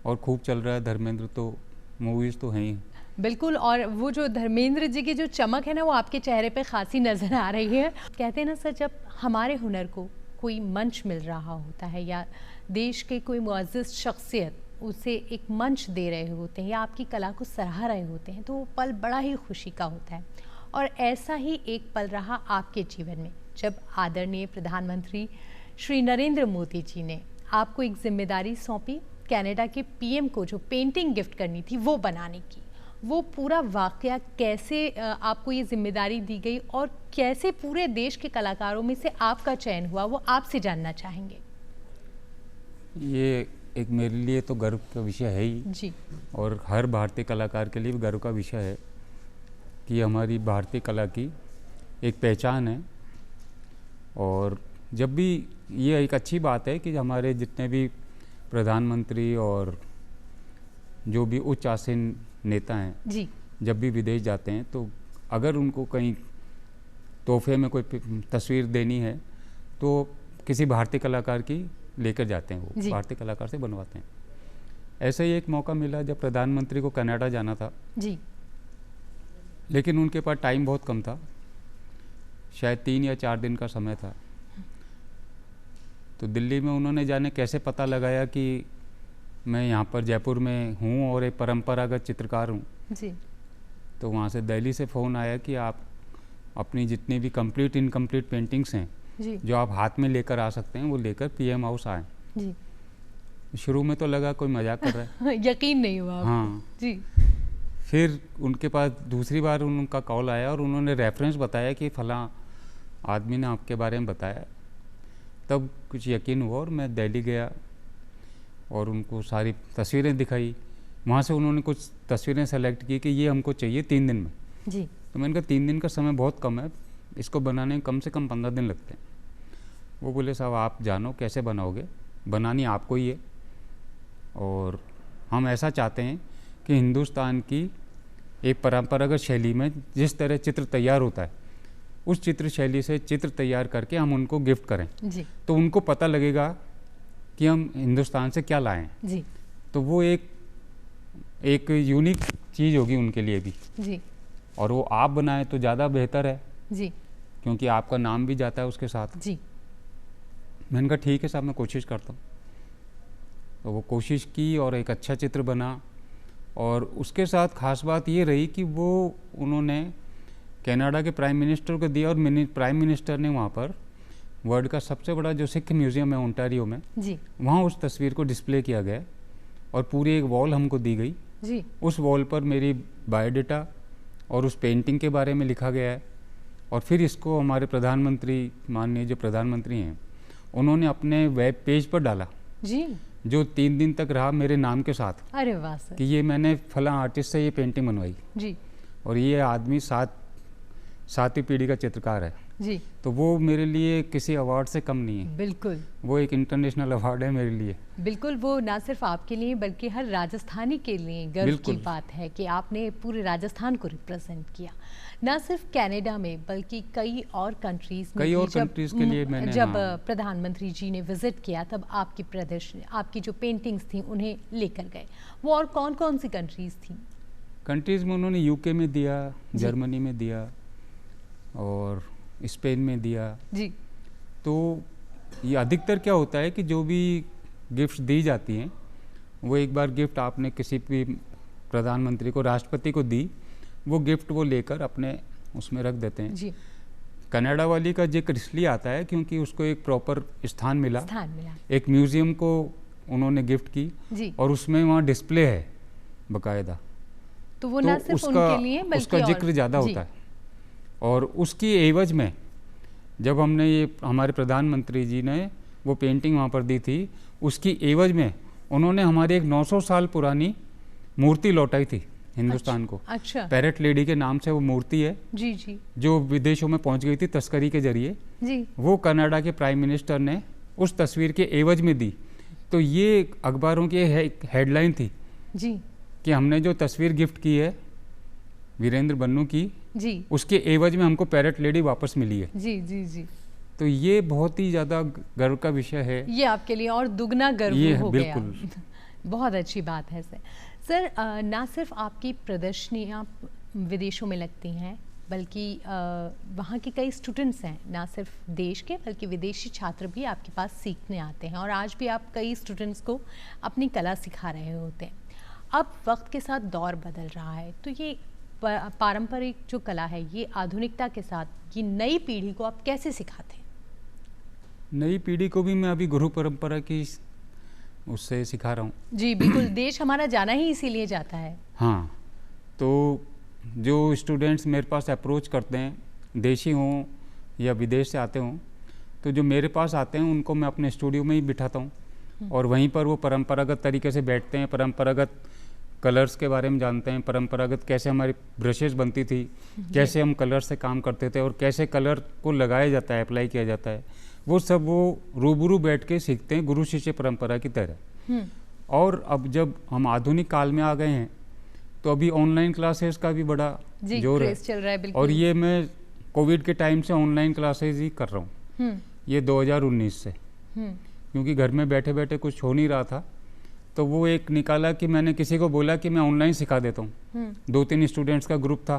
और खूब चल रहा है धर्मेंद्र, तो मूवीज तो हैं ही। बिल्कुल। और वो जो धर्मेंद्र जी की जो चमक है ना वो आपके चेहरे पे खासी नजर आ रही है। कहते हैं ना सर, जब हमारे हुनर को कोई मंच मिल रहा होता है या देश के कोई मुअज़्ज़िज़ शख्सियत उसे एक मंच दे रहे होते हैं या आपकी कला को सराह रहे होते हैं, तो वो पल बड़ा ही खुशी का होता है। और ऐसा ही एक पल रहा आपके जीवन में जब आदरणीय प्रधानमंत्री श्री नरेंद्र मोदी जी ने आपको एक जिम्मेदारी सौंपी, कनाडा के पीएम को जो पेंटिंग गिफ्ट करनी थी वो बनाने की। वो पूरा वाकया कैसे आपको ये जिम्मेदारी दी गई और कैसे पूरे देश के कलाकारों में से आपका चयन हुआ, वो आपसे जानना चाहेंगे। ये एक मेरे लिए तो गर्व का विषय है ही जी। और हर भारतीय कलाकार के लिए भी गर्व का विषय है कि हमारी भारतीय कला की एक पहचान है। और जब भी ये एक अच्छी बात है कि हमारे जितने भी प्रधानमंत्री और जो भी उच्च आसीन नेता हैं जी, जब भी विदेश जाते हैं तो अगर उनको कहीं तोहफे में कोई तस्वीर देनी है तो किसी भारतीय कलाकार की लेकर जाते हैं, वो भारतीय कलाकार से बनवाते हैं। ऐसा ही एक मौका मिला जब प्रधानमंत्री को कनाडा जाना था जी, लेकिन उनके पास टाइम बहुत कम था, शायद 3 या 4 दिन का समय था। तो दिल्ली में उन्होंने जाने कैसे पता लगाया कि मैं यहाँ पर जयपुर में हूँ और एक परंपरागत चित्रकार हूँ जी। तो वहाँ से दिल्ली से फ़ोन आया कि आप अपनी जितनी भी कंप्लीट इनकम्प्लीट पेंटिंग्स हैं जी, जो आप हाथ में लेकर आ सकते हैं वो लेकर पीएम हाउस आए। जी। शुरू में तो लगा कोई मजाक कर रहा है यकीन नहीं हुआ आपको? हाँ जी। फिर उनके पास दूसरी बार उनका कॉल आया और उन्होंने रेफरेंस बताया कि फलां आदमी ने आपके बारे में बताया, तब कुछ यकीन हुआ और मैं दिल्ली गया और उनको सारी तस्वीरें दिखाई। वहाँ से उन्होंने कुछ तस्वीरें सेलेक्ट की कि ये हमको चाहिए 3 दिन में जी। तो मैंने कहा 3 दिन का समय बहुत कम है, इसको बनाने में कम से कम 15 दिन लगते हैं। वो बोले साहब आप जानो कैसे बनाओगे, बनानी आपको ही है और हम ऐसा चाहते हैं कि हिंदुस्तान की एक परंपरागत शैली में जिस तरह चित्र तैयार होता है उस चित्र शैली से चित्र तैयार करके हम उनको गिफ्ट करें जी। तो उनको पता लगेगा कि हम हिंदुस्तान से क्या लाएं जी। तो वो एक यूनिक चीज़ होगी उनके लिए भी जी। और वो आप बनाएं तो ज़्यादा बेहतर है जी, क्योंकि आपका नाम भी जाता है उसके साथ। जी। मैंने कहा ठीक है साहब मैं कोशिश करता हूँ। तो वो कोशिश की और एक अच्छा चित्र बना। और उसके साथ खास बात ये रही कि वो उन्होंने कनाडा के प्राइम मिनिस्टर को दिया और प्राइम मिनिस्टर ने वहाँ पर वर्ल्ड का सबसे बड़ा जो सिख म्यूज़ियम है ओंटारियो में जी, वहाँ उस तस्वीर को डिस्प्ले किया गया और पूरी एक वॉल हमको दी गई जी, उस वॉल पर मेरी बायोडाटा और उस पेंटिंग के बारे में लिखा गया है। और फिर इसको हमारे प्रधानमंत्री, माननीय जो प्रधानमंत्री हैं, उन्होंने अपने वेब पेज पर डाला जी। जो 3 दिन तक रहा मेरे नाम के साथ अरे वाह सर। कि ये मैंने फला आर्टिस्ट से ये पेंटिंग बनवाई जी, और ये आदमी सातवीं पीढ़ी का चित्रकार है। जी, तो वो मेरे लिए किसी अवार्ड से कम नहीं है, बिल्कुल, वो एक इंटरनेशनल अवार्ड है मेरे लिए। बिल्कुल। वो ना सिर्फ आपके लिए बल्कि हर राजस्थानी के लिए गर्व की बिल्कुल। बात है कि आपने पूरे राजस्थान को रिप्रेजेंट किया। ना सिर्फ कनाडा में बल्कि कई और कंट्रीज में कई भी और कंट्रीज के लिए मैंने, जब हाँ। प्रधानमंत्री जी ने विजिट किया तब आपकी प्रदर्शनी, आपकी जो पेंटिंग्स थी उन्हें लेकर गए। वो और कौन कौन सी कंट्रीज थी? कंट्रीज़ में उन्होंने यूके में दिया, जी। जर्मनी में दिया और स्पेन में दिया। जी, तो ये अधिकतर क्या होता है कि जो भी गिफ्ट्स दी जाती हैं वो एक बार गिफ्ट आपने किसी भी प्रधानमंत्री को, राष्ट्रपति को दी, वो गिफ्ट वो लेकर अपने उसमें रख देते हैं। जी, कनाडा वाली का जिक्र इसलिए आता है क्योंकि उसको एक प्रॉपर स्थान मिला, एक म्यूज़ियम को उन्होंने गिफ्ट की जी। और उसमें वहाँ डिस्प्ले है बाकायदा। तो वो तो ना सिर्फ उनके लिए बल्कि उसका जिक्र ज़्यादा जी, होता है। और उसकी एवज में जब हमने ये, हमारे प्रधानमंत्री जी ने वो पेंटिंग वहाँ पर दी थी, उसकी एवज में उन्होंने हमारी एक 900 साल पुरानी मूर्ति लौटाई थी हिंदुस्तान को। अच्छा, पैरेट लेडी के नाम से वो मूर्ति है जी, जी, जो विदेशों में पहुँच गई थी तस्करी के जरिए। जी, वो कनाडा के प्राइम मिनिस्टर ने उस तस्वीर के एवज में दी। तो ये अखबारों की हेडलाइन थी जी, कि हमने जो तस्वीर गिफ्ट की है वीरेंद्र बन्नू की, जी, उसके एवज में हमको पैरेट लेडी वापस मिली है। जी, जी, जी। तो ये बहुत ही ज़्यादा गर्व का विषय है। ये आपके लिए और दुगना गर्व ये हो गया। बिल्कुल। बहुत अच्छी बात है सर। सर, ना सिर्फ आपकी प्रदर्शनियाँ विदेशों में लगती हैं बल्कि वहाँ के कई स्टूडेंट्स हैं, ना सिर्फ देश के बल्कि विदेशी छात्र भी आपके पास सीखने आते हैं और आज भी आप कई स्टूडेंट्स को अपनी कला सिखा रहे होते हैं। अब वक्त के साथ दौर बदल रहा है, तो ये पारंपरिक जो कला है ये आधुनिकता के साथ ये नई पीढ़ी को आप कैसे सिखाते हैं? नई पीढ़ी को भी मैं अभी गुरु परंपरा की उससे सिखा रहा हूँ। जी बिल्कुल, देश हमारा जाना ही इसीलिए जाता है। हाँ, तो जो स्टूडेंट्स मेरे पास अप्रोच करते हैं, देशी हों या विदेश से आते हों, तो जो मेरे पास आते हैं उनको मैं अपने स्टूडियो में ही बिठाता हूँ और वहीं पर वो परंपरागत तरीके से बैठते हैं, परंपरागत कलर्स के बारे में जानते हैं, परंपरागत कैसे हमारी ब्रशेस बनती थी, कैसे हम कलर से काम करते थे और कैसे कलर को लगाया जाता है, अप्लाई किया जाता है, वो सब वो रूबरू बैठ के सीखते हैं गुरु शिष्य परंपरा की तरह। और अब जब हम आधुनिक काल में आ गए हैं तो अभी ऑनलाइन क्लासेस का भी बड़ा जोर है, चल रहा है। बिल्कुल। और ये मैं कोविड के टाइम से ऑनलाइन क्लासेस ही कर रहा हूँ, ये 2019 से, क्योंकि घर में बैठे बैठे कुछ हो नहीं रहा था। तो वो एक निकाला कि मैंने किसी को बोला कि मैं ऑनलाइन सिखा देता हूँ। 2-3 स्टूडेंट्स का ग्रुप था,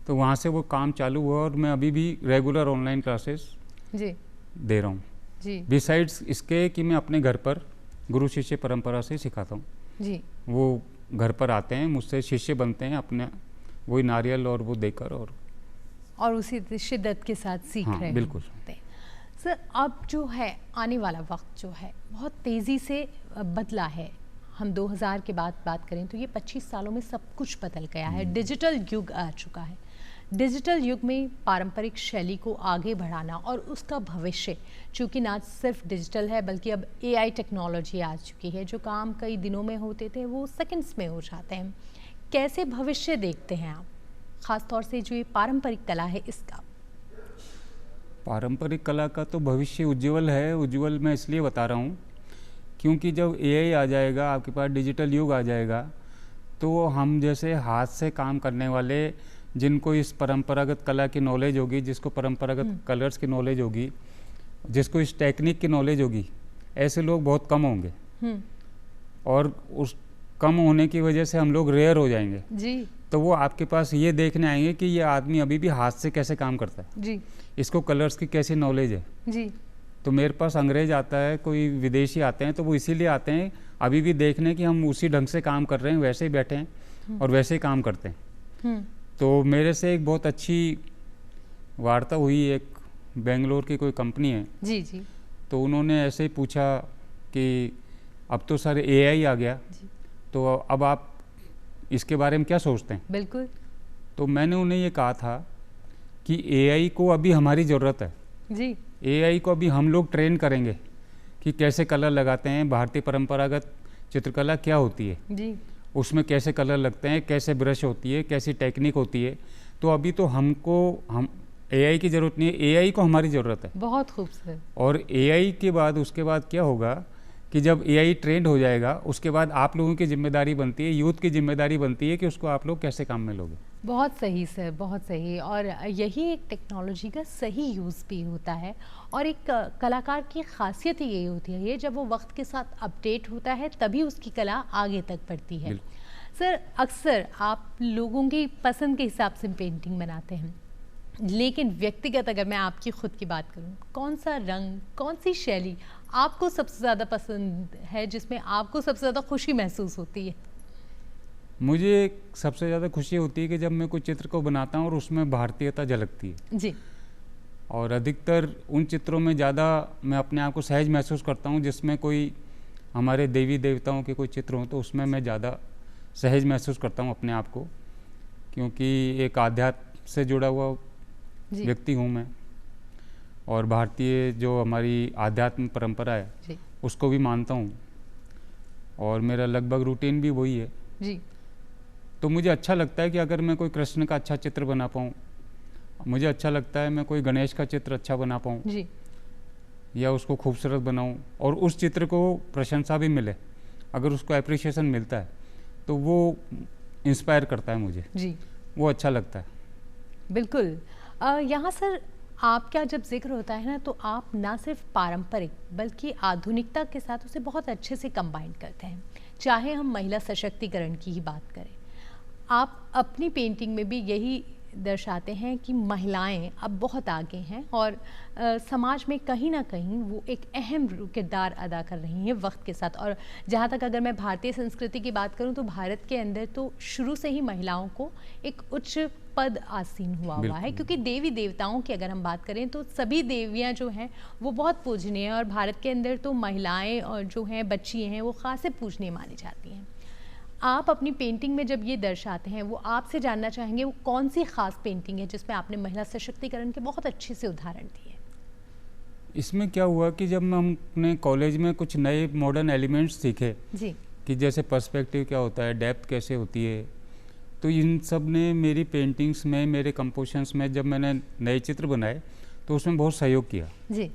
तो वहाँ से वो काम चालू हुआ और मैं अभी भी रेगुलर ऑनलाइन क्लासेस जी दे रहा हूँ। जी बिसाइड्स इसके कि मैं अपने घर पर गुरु शिष्य परंपरा से सिखाता हूँ। जी। वो घर पर आते हैं, मुझसे शिष्य बनते हैं, अपने वही नारियल और वो देकर और उसी शिद्दत के साथ सीख रहे हैं। बिल्कुल सर, अब जो है आने वाला वक्त जो है बहुत तेज़ी से बदला है। हम 2000 के बाद बात करें तो ये 25 सालों में सब कुछ बदल गया है। डिजिटल युग आ चुका है। डिजिटल युग में पारंपरिक शैली को आगे बढ़ाना और उसका भविष्य, चूँकि ना सिर्फ डिजिटल है बल्कि अब AI टेक्नोलॉजी आ चुकी है, जो काम कई दिनों में होते थे वो सेकंड्स में हो जाते हैं। कैसे भविष्य देखते हैं आप, ख़ास तौर से जो ये पारंपरिक कला है इसका? पारंपरिक कला का तो भविष्य उज्ज्वल है। उज्ज्वल मैं इसलिए बता रहा हूँ क्योंकि जब AI आ जाएगा, आपके पास डिजिटल युग आ जाएगा, तो हम जैसे हाथ से काम करने वाले, जिनको इस परंपरागत कला की नॉलेज होगी, जिसको परंपरागत कलर्स की नॉलेज होगी, जिसको इस टेक्निक की नॉलेज होगी, ऐसे लोग बहुत कम होंगे और उस कम होने की वजह से हम लोग रेयर हो जाएंगे जी। तो वो आपके पास ये देखने आएंगे कि ये आदमी अभी भी हाथ से कैसे काम करता है जी, इसको कलर्स की कैसी नॉलेज है जी। तो मेरे पास अंग्रेज आता है, कोई विदेशी आते हैं, तो वो इसीलिए आते हैं अभी भी देखने कि हम उसी ढंग से काम कर रहे हैं, वैसे ही बैठे हैं और वैसे ही काम करते हैं। तो मेरे से एक बहुत अच्छी वार्ता हुई, एक बेंगलोर की कोई कंपनी है जी जी। तो उन्होंने ऐसे ही पूछा कि अब तो सर AI आ गया, तो अब आप इसके बारे में क्या सोचते हैं। बिल्कुल। तो मैंने उन्हें ये कहा था कि AI को अभी हमारी ज़रूरत है जी। AI को अभी हम लोग ट्रेन करेंगे कि कैसे कलर लगाते हैं, भारतीय परंपरागत चित्रकला क्या होती है जी। उसमें कैसे कलर लगते हैं, कैसे ब्रश होती है, कैसी टेक्निक होती है। तो अभी तो हम AI की ज़रूरत नहीं है, AI को हमारी ज़रूरत है। बहुत खूबसूरत। और AI के बाद उसके बाद क्या होगा कि जब AI ट्रेंड हो जाएगा उसके बाद आप लोगों की जिम्मेदारी बनती है, यूथ की जिम्मेदारी बनती है कि उसको आप लोग कैसे काम में लोगे। बहुत सही सर, बहुत सही। और यही एक टेक्नोलॉजी का सही यूज़ भी होता है और एक कलाकार की खासियत ही यही होती है, ये जब वो वक्त के साथ अपडेट होता है तभी उसकी कला आगे तक बढ़ती है। सर, अक्सर आप लोगों की पसंद के हिसाब से पेंटिंग बनाते हैं, लेकिन व्यक्तिगत अगर मैं आपकी खुद की बात करूं, कौन सा रंग, कौन सी शैली आपको सबसे ज़्यादा पसंद है, जिसमें आपको सबसे ज़्यादा खुशी महसूस होती है? मुझे सबसे ज़्यादा खुशी होती है कि जब मैं कोई चित्र को बनाता हूँ और उसमें भारतीयता झलकती है जी। और अधिकतर उन चित्रों में ज़्यादा मैं अपने आप को सहज महसूस करता हूँ जिसमें कोई हमारे देवी देवताओं के कोई चित्र हों, तो उसमें मैं ज़्यादा सहज महसूस करता हूँ अपने आप को, क्योंकि एक आध्यात्म से जुड़ा हुआ व्यक्ति हूँ मैं और भारतीय जो हमारी आध्यात्म परंपरा है उसको भी मानता हूँ और मेरा लगभग रूटीन भी वही है जी। तो मुझे अच्छा लगता है कि अगर मैं कोई कृष्ण का अच्छा चित्र बना पाऊँ, मुझे अच्छा लगता है मैं कोई गणेश का चित्र अच्छा बना पाऊँ जी। या उसको खूबसूरत बनाऊँ और उस चित्र को प्रशंसा भी मिले, अगर उसको एप्रिसिएशन मिलता है तो वो इंस्पायर करता है मुझे जी, वो अच्छा लगता है। बिल्कुल। यहाँ सर आपका जब जिक्र होता है ना, तो आप ना सिर्फ पारंपरिक बल्कि आधुनिकता के साथ उसे बहुत अच्छे से कंबाइन करते हैं। चाहे हम महिला सशक्तिकरण की ही बात करें, आप अपनी पेंटिंग में भी यही दर्शाते हैं कि महिलाएं अब बहुत आगे हैं और समाज में कहीं ना कहीं वो एक अहम किरदार अदा कर रही हैं वक्त के साथ। और जहाँ तक अगर मैं भारतीय संस्कृति की बात करूँ तो भारत के अंदर तो शुरू से ही महिलाओं को एक उच्च पद आसीन हुआ है, क्योंकि देवी देवताओं की अगर हम बात करें तो सभी देवियाँ जो हैं वो बहुत पूजनीय हैं और भारत के अंदर तो महिलाएँ और जो हैं बच्ची हैं वो खासे पूजनीय मानी जाती हैं। आप अपनी पेंटिंग में जब ये दर्शाते हैं, वो आपसे जानना चाहेंगे वो कौन सी खास पेंटिंग है जिसमें आपने महिला सशक्तिकरण के बहुत अच्छे से उदाहरण दिए? इसमें क्या हुआ कि जब हमने कॉलेज में कुछ नए मॉडर्न एलिमेंट्स सीखे जी, कि जैसे पर्सपेक्टिव क्या होता है, डेप्थ कैसे होती है, तो इन सब ने मेरी पेंटिंग्स में, मेरे कंपोजिशंस में जब मैंने नए चित्र बनाए तो उसमें बहुत सहयोग किया जी।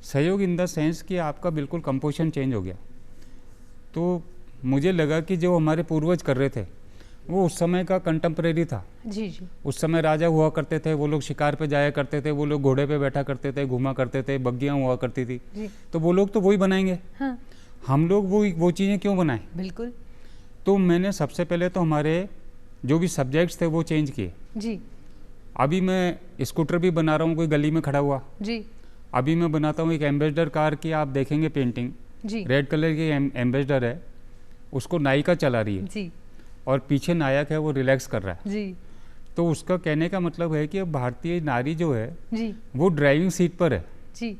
सहयोग इन द सेंस कि आपका बिल्कुल कंपोजिशन चेंज हो गया। तो मुझे लगा कि जो हमारे पूर्वज कर रहे थे वो उस समय का कंटेम्प्रेरी था। जी जी। उस समय राजा हुआ करते थे, वो लोग शिकार पे जाया करते थे, वो लोग घोड़े पे बैठा करते थे, घूमा करते थे, बग्गियाँ हुआ करती थी जी। तो वो लोग तो वही बनाएंगे। हाँ, हम लोग वो चीज़ें क्यों बनाएं? बिल्कुल। तो मैंने सबसे पहले तो हमारे जो भी सब्जेक्ट्स थे वो चेंज किए। जी अभी मैं स्कूटर भी बना रहा हूँ, कोई गली में खड़ा हुआ। जी। अभी मैं बनाता हूँ एक एम्बेसडर कार की, आप देखेंगे पेंटिंग जी रेड कलर की एम्बेसडर है, उसको नायिका चला रही है जी और पीछे नायक है वो रिलैक्स कर रहा है। जी तो उसका कहने का मतलब है कि अब भारतीय नारी जो है जी वो ड्राइविंग सीट पर है, जी।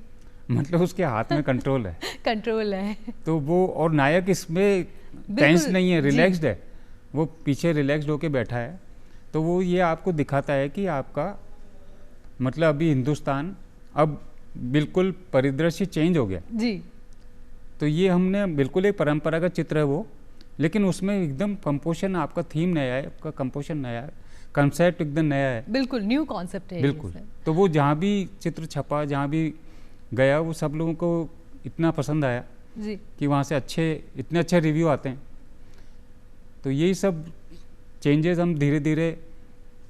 मतलब उसके हाथ में कंट्रोल है। कंट्रोल है। तो वो, और नायक इसमें टेंस नहीं है, रिलैक्स्ड है, वो पीछे रिलैक्स्ड होके बैठा है। तो वो ये आपको दिखाता है कि आपका मतलब अभी हिंदुस्तान अब बिल्कुल परिदृश्य चेंज हो गया। जी। तो ये हमने बिल्कुल एक परंपरागत चित्र है वो, लेकिन उसमें एकदम कंपोजिशन, आपका थीम नया है, आपका कंपोजिशन नया है, कंसेप्ट एकदम नया है, बिल्कुल न्यू कॉन्सेप्ट है बिल्कुल। तो वो जहाँ भी चित्र छपा, जहाँ भी गया, वो सब लोगों को इतना पसंद आया जी कि वहाँ से इतने अच्छे रिव्यू आते हैं। तो यही सब चेंजेस हम धीरे धीरे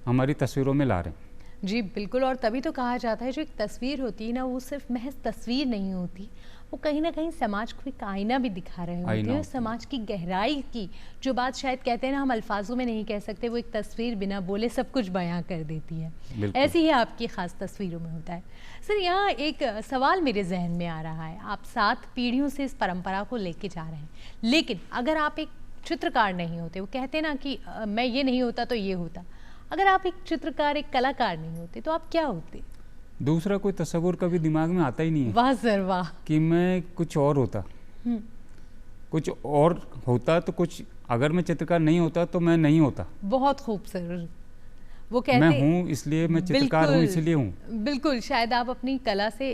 हमारी तस्वीरों में ला रहे हैं। जी बिल्कुल, और तभी तो कहा जाता है जो एक तस्वीर होती है ना, वो सिर्फ महज तस्वीर नहीं होती, वो कहीं ना कहीं समाज को एक आईना भी दिखा रहे होते हैं, और समाज की गहराई की जो बात शायद कहते हैं ना हम अल्फाजों में नहीं कह सकते, वो एक तस्वीर बिना बोले सब कुछ बयां कर देती है। ऐसी ही आपकी ख़ास तस्वीरों में होता है। सर, यहाँ एक सवाल मेरे जहन में आ रहा है, आप 7 पीढ़ियों से इस परंपरा को लेके जा रहे हैं, लेकिन अगर आप एक चित्रकार नहीं होते, वो कहते हैं ना कि मैं ये नहीं होता तो ये होता, अगर आप एक चित्रकार, एक कलाकार नहीं होते तो आप क्या होते? दूसरा कोई तस्वुर कभी दिमाग में आता ही नहीं है। वाह सर वाह। कि मैं कुछ और होता, कुछ और होता तो कुछ, अगर मैं चित्रकार नहीं होता तो मैं नहीं होता। बहुत खूब सर। वो कहते मैं हूँ इसलिए मैं चित्रकार हूँ, इसलिए हूँ। बिल्कुल, शायद आप अपनी कला से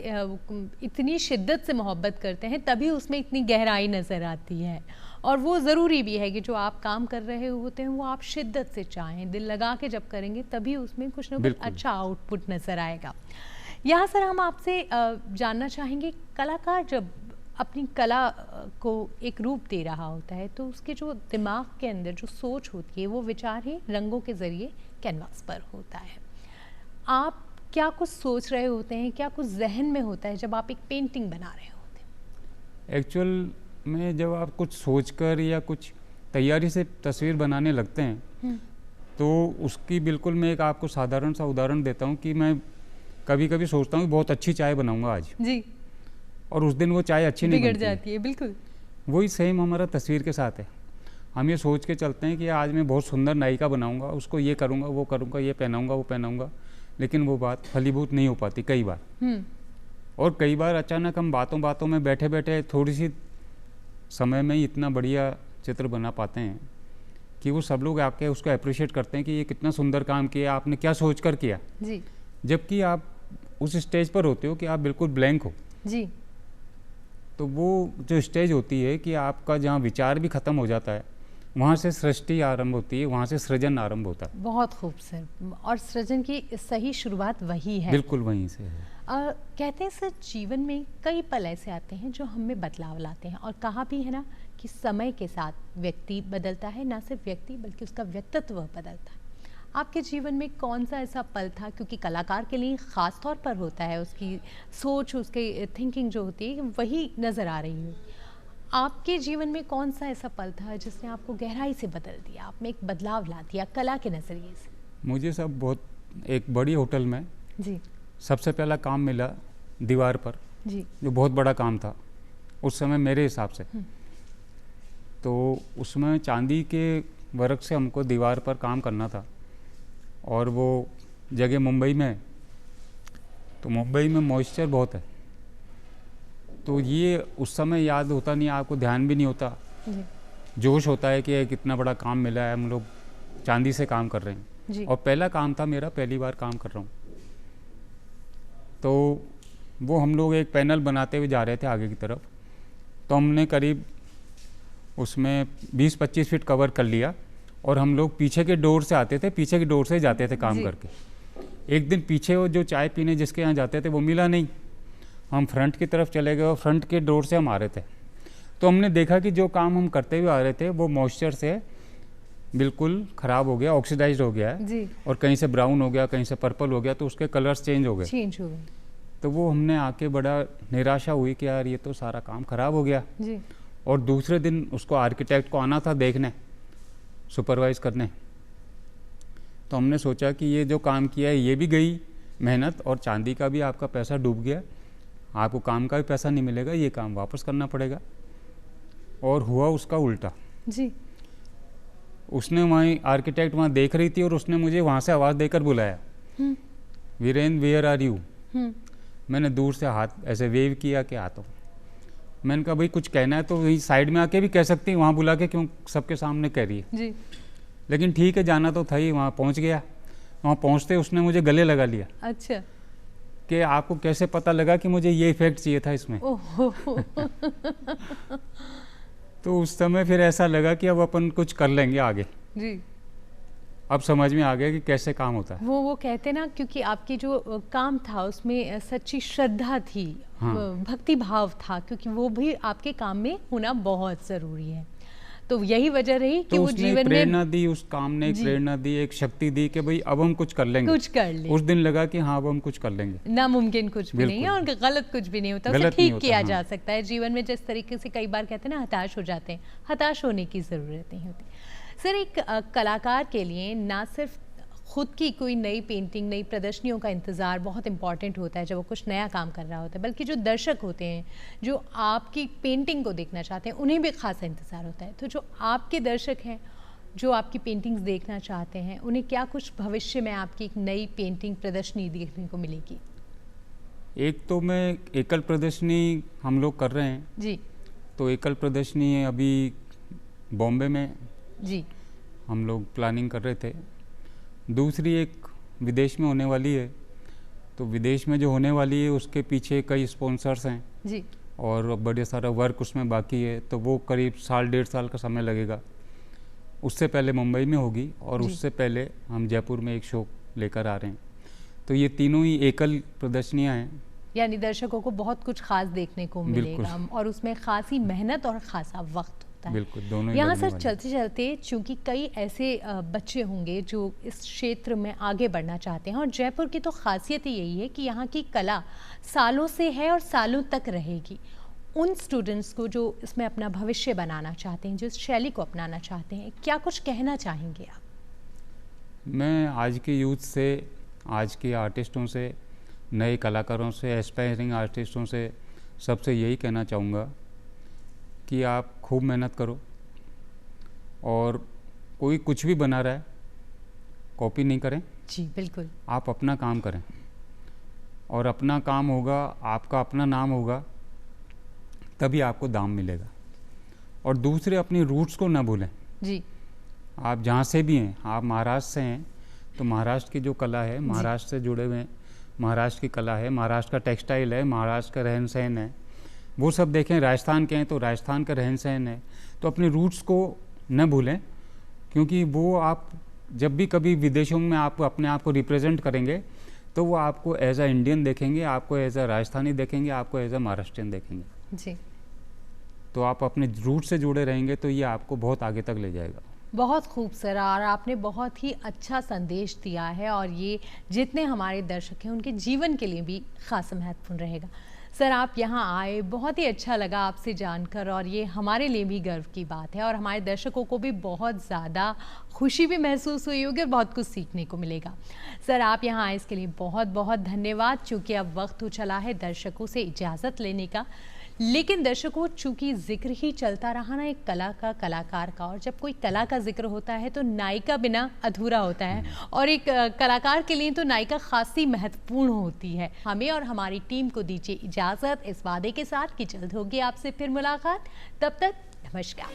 इतनी शिद्दत से मोहब्बत करते हैं तभी उसमें इतनी गहराई नज़र आती है, और वो ज़रूरी भी है कि जो आप काम कर रहे होते हैं वो आप शिद्दत से चाहें, दिल लगा के जब करेंगे तभी उसमें कुछ ना कुछ अच्छा आउटपुट नज़र आएगा। यहाँ सर हम आपसे जानना चाहेंगे, कलाकार जब अपनी कला को एक रूप दे रहा होता है तो उसके जो दिमाग के अंदर जो सोच होती है वो विचार ही रंगों के ज़रिए कैनवास पर होता है। आप क्या कुछ सोच रहे होते हैं, क्या कुछ जहन में होता है जब आप एक पेंटिंग बना रहे होते हैं? एक्चुअल में जब आप कुछ सोचकर या कुछ तैयारी से तस्वीर बनाने लगते हैं तो उसकी बिल्कुल, मैं एक आपको साधारण सा उदाहरण देता हूँ कि मैं कभी कभी सोचता हूँ कि बहुत अच्छी चाय बनाऊंगा आज जी, और उस दिन वो चाय अच्छी नहीं बिगड़ जाती है। बिल्कुल वही सेम हमारा तस्वीर के साथ है। हम ये सोच के चलते हैं कि आज मैं बहुत सुंदर नायिका बनाऊंगा, उसको ये करूंगा, वो करूंगा, ये पहनाऊंगा, वो पहनाऊंगा, लेकिन वो बात फलीभूत नहीं हो पाती कई बार। और कई बार अचानक हम बातों बातों में बैठे बैठे थोड़ी सी समय में ही इतना बढ़िया चित्र बना पाते हैं कि वो सब लोग आके उसको अप्रिशिएट करते हैं कि ये कितना सुंदर काम किया, आपने क्या सोच कर किया जी। जबकि आप उस स्टेज पर होते हो कि आप बिल्कुल ब्लैंक हो जी। तो वो जो स्टेज होती है कि आपका जहाँ विचार भी ख़त्म हो जाता है, वहाँ से सृष्टि आरंभ होती है, वहाँ से सृजन आरंभ होता है। बहुत खूब सर, और सृजन की सही शुरुआत वही है। बिल्कुल वहीं से है। कहते हैं सर, जीवन में कई पल ऐसे आते हैं जो हम में बदलाव लाते हैं, और कहा भी है ना कि समय के साथ व्यक्ति बदलता है, ना सिर्फ व्यक्ति बल्कि उसका व्यक्तित्व बदलता है। आपके जीवन में कौन सा ऐसा पल था, क्योंकि कलाकार के लिए ख़ास तौर पर होता है, उसकी सोच, उसकी थिंकिंग जो होती है वही नज़र आ रही हो, आपके जीवन में कौन सा ऐसा पल था जिसने आपको गहराई से बदल दिया, आप में एक बदलाव ला दिया कला के नज़रिए से? मुझे सब बहुत, एक बड़ी होटल में जी सबसे पहला काम मिला दीवार पर जी, जो बहुत बड़ा काम था उस समय मेरे हिसाब से। तो उसमें चांदी के वर्क से हमको दीवार पर काम करना था, और वो जगह मुंबई में, तो मुंबई में मॉइस्चर बहुत है, तो ये उस समय याद होता नहीं, आपको ध्यान भी नहीं होता, जोश होता है कि कितना बड़ा काम मिला है, हम लोग चांदी से काम कर रहे हैं, और पहला काम था मेरा, पहली बार काम कर रहा हूँ। तो वो हम लोग एक पैनल बनाते हुए जा रहे थे आगे की तरफ, तो हमने करीब उसमें 20-25 फीट कवर कर लिया, और हम लोग पीछे के डोर से आते थे, पीछे के डोर से जाते थे काम करके। एक दिन पीछे वो जो चाय पीने जिसके यहाँ जाते थे वो मिला नहीं, हम फ्रंट की तरफ चले गए और फ्रंट के डोर से हम आ रहे थे, तो हमने देखा कि जो काम हम करते हुए आ रहे थे वो मॉइस्चर से बिल्कुल ख़राब हो गया, ऑक्सीडाइज हो गया है, और कहीं से ब्राउन हो गया, कहीं से पर्पल हो गया, तो उसके कलर्स चेंज हो गए। तो वो हमने आके बड़ा निराशा हुई कि यार ये तो सारा काम ख़राब हो गया जी। और दूसरे दिन उसको आर्किटेक्ट को आना था देखने, सुपरवाइज़ करने, तो हमने सोचा कि ये जो काम किया है ये भी गई मेहनत, और चांदी का भी आपका पैसा डूब गया, आपको काम का भी पैसा नहीं मिलेगा, ये काम वापस करना पड़ेगा। और हुआ उसका उल्टा जी। उसने वहीं आर्किटेक्ट वहाँ देख रही थी और उसने मुझे वहाँ से आवाज़ देकर बुलाया, वीरेंद्र वेयर आर यू। मैंने दूर से हाथ ऐसे वेव किया कि आता हूँ। मैंने कहा भाई कुछ कहना है तो वही साइड में आके भी कह सकती है, वहाँ बुला के क्यों सबके सामने कह रही है जी। लेकिन ठीक है, जाना तो था ही, वहाँ पहुँच गया। वहाँ पहुँचते उसने मुझे गले लगा लिया। अच्छा, कि आपको कैसे पता लगा कि मुझे ये इफेक्ट चाहिए था इसमें? तो उस समय फिर ऐसा लगा कि अब अपन कुछ कर लेंगे आगे जी। अब समझ में आ गया कि कैसे काम होता है। वो कहते ना, क्योंकि आपकी जो काम था उसमें सच्ची श्रद्धा थी, हाँ। भक्ति भाव था, क्योंकि वो भी आपके काम में होना बहुत ज़रूरी है। तो यही वजह रही कि तो वो जीवन में प्रेरणा दी, उस काम ने एक प्रेरणा दी, एक शक्ति दी कि भाई अब हम कुछ कर लेंगे, कुछ कर ले। उस दिन लगा कि हाँ अब हम कुछ कर लेंगे। नामुमकिन कुछ भी नहीं है और गलत कुछ भी नहीं होता, उसे ठीक किया जा सकता है। जीवन में जिस तरीके से कई बार कहते हैं ना हताश हो जाते हैं, हताश होने की ज़रूरत नहीं होती। सर, एक कलाकार के लिए ना सिर्फ खुद की कोई नई पेंटिंग, नई प्रदर्शनियों का इंतज़ार बहुत इंपॉर्टेंट होता है जब वो कुछ नया काम कर रहा होता है, बल्कि जो दर्शक होते हैं जो आपकी पेंटिंग को देखना चाहते हैं उन्हें भी खासा इंतज़ार होता है। तो जो आपके दर्शक हैं जो आपकी पेंटिंग्स देखना चाहते हैं, उन्हें क्या कुछ भविष्य में आपकी एक नई पेंटिंग प्रदर्शनी देखने को मिलेगी? एक तो मैं एकल प्रदर्शनी हम लोग कर रहे हैं जी। तो एकल प्रदर्शनी अभी बॉम्बे में जी हम लोग प्लानिंग कर रहे थे। दूसरी एक विदेश में होने वाली है, तो विदेश में जो होने वाली है उसके पीछे कई स्पॉन्सर्स हैं जी और बड़े सारा वर्क उसमें बाकी है, तो वो करीब 1.5 साल का समय लगेगा। उससे पहले मुंबई में होगी और उससे पहले हम जयपुर में एक शो लेकर आ रहे हैं। तो ये तीनों ही एकल प्रदर्शनियाँ हैं, यानी दर्शकों को बहुत कुछ खास देखने को मिलेगा और उसमें खासी मेहनत और खासा वक्त होता है। बिल्कुल, दोनों यहाँ सर चलते चलते चूंकि कई ऐसे बच्चे होंगे जो इस क्षेत्र में आगे बढ़ना चाहते हैं, और जयपुर की तो खासियत ही यही है कि यहाँ की कला सालों से है और सालों तक रहेगी। उन स्टूडेंट्स को जो इसमें अपना भविष्य बनाना चाहते हैं, जो इस शैली को अपनाना चाहते हैं, क्या कुछ कहना चाहेंगे आप? मैं आज के यूथ से, आज के आर्टिस्टों से, नए कलाकारों से, एस्पायरिंग आर्टिस्टों से सबसे यही कहना चाहूँगा कि आप खूब मेहनत करो और कोई कुछ भी बना रहा है कॉपी नहीं करें। जी बिल्कुल। आप अपना काम करें और अपना काम होगा, आपका अपना नाम होगा, तभी आपको दाम मिलेगा। और दूसरे अपनी रूट्स को ना भूलें। जी। आप जहाँ से भी हैं, आप महाराष्ट्र से हैं तो महाराष्ट्र की जो कला है, महाराष्ट्र से जुड़े हुए हैं, महाराष्ट्र की कला है, महाराष्ट्र का टेक्सटाइल है, महाराष्ट्र का रहन सहन है, वो सब देखें। राजस्थान के हैं तो राजस्थान का रहन सहन है। तो अपने रूट्स को न भूलें, क्योंकि वो आप जब भी कभी विदेशों में आप अपने आप को रिप्रेजेंट करेंगे तो वो आपको एज अ इंडियन देखेंगे, आपको एज अ राजस्थानी देखेंगे, आपको एज अ महाराष्ट्रियन देखेंगे। जी। तो आप अपने रूट से जुड़े रहेंगे तो ये आपको बहुत आगे तक ले जाएगा। बहुत खूब सर, और आपने बहुत ही अच्छा संदेश दिया है और ये जितने हमारे दर्शक हैं उनके जीवन के लिए भी खासा महत्वपूर्ण रहेगा। सर, आप यहाँ आए, बहुत ही अच्छा लगा आपसे जानकर, और ये हमारे लिए भी गर्व की बात है और हमारे दर्शकों को भी बहुत ज़्यादा खुशी भी महसूस हुई होगी और बहुत कुछ सीखने को मिलेगा। सर, आप यहाँ आए इसके लिए बहुत बहुत धन्यवाद। चूँकि अब वक्त हो चला है दर्शकों से इजाज़त लेने का, लेकिन दर्शकों चूँकि जिक्र ही चलता रहा ना एक कला का, कलाकार का, और जब कोई कला का जिक्र होता है तो नायिका बिना अधूरा होता है, और एक कलाकार के लिए तो नायिका खासी महत्वपूर्ण होती है। हमें और हमारी टीम को दीजिए इजाज़त इस वादे के साथ कि जल्द होगी आपसे फिर मुलाकात। तब तक नमस्कार।